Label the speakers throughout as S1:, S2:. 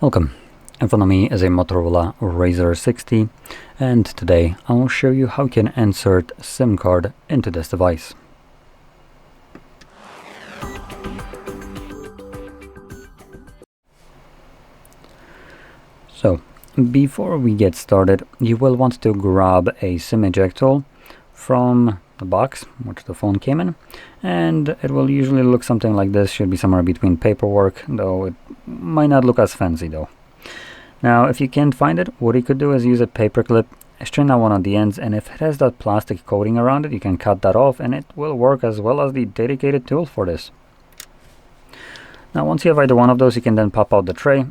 S1: Welcome. In front of me is a Motorola Razr 60, and today I will show you how you can insert SIM card into this device. So, before we get started, you will want to grab a SIM eject tool from the box which the phone came in, and it will usually look something like this. Should be somewhere between paperwork, though it might not look as fancy though. Now if you can't find it, what you could do is use a paperclip, straighten out one of the ends, and if it has that plastic coating around it, you can cut that off and it will work as well as the dedicated tool for this. Now once you have either one of those, you can then pop out the tray.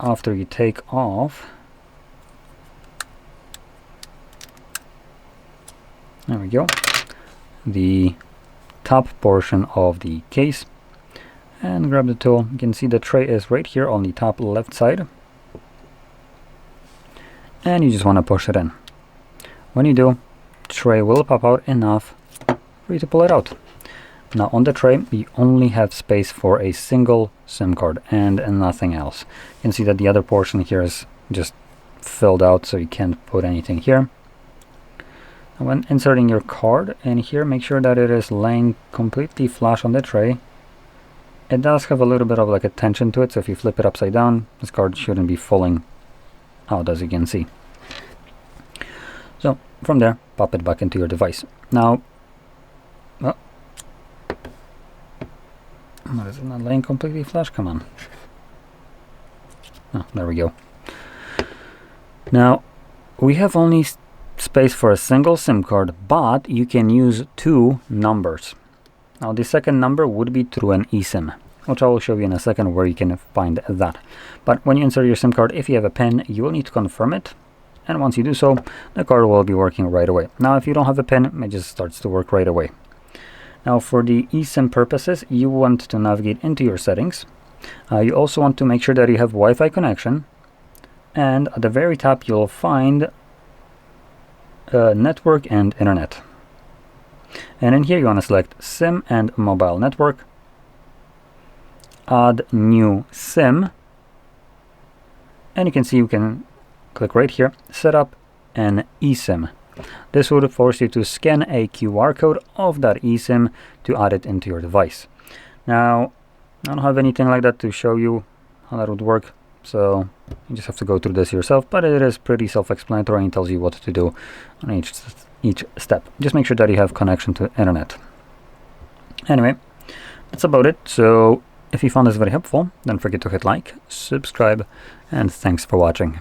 S1: After you take off, there we go, the top portion of the case, and grab the tool. You can see the tray is right here on the top left side, and you just want to push it in. When you do, the tray will pop out enough for you to pull it out. Now on the tray you only have space for a single SIM card and nothing else. You can see that the other portion here is just filled out, so you can't put anything here. When inserting your card in here, make sure that it is laying completely flush on the tray. It does have a little bit of like a tension to it, so if you flip it upside down, this card shouldn't be falling out, as you can see. So from there, pop it back into your device. Now, what is it not laying completely flush? Come on. Oh, there we go. Now we have only space for a single SIM card, but you can use two numbers. Now the second number would be through an eSIM, which I will show you in a second where you can find that. But when you insert your SIM card, if you have a PIN, you will need to confirm it, and once you do so, the card will be working right away. Now if you don't have a PIN, it just starts to work right away. Now for the eSIM purposes, you want to navigate into your settings. You also want to make sure that you have Wi-Fi connection, and at the very top you'll find network and internet. And in here you want to select SIM and mobile network, add new SIM, and you can see you can click right here, set up an eSIM. This would force you to scan a QR code of that eSIM to add it into your device. Now I don't have anything like that to show you how that would work, so you just have to go through this yourself, but it is pretty self-explanatory and tells you what to do on each step. Just make sure that you have connection to internet. Anyway, that's about it. So if you found this very helpful, don't forget to hit like, subscribe, and thanks for watching.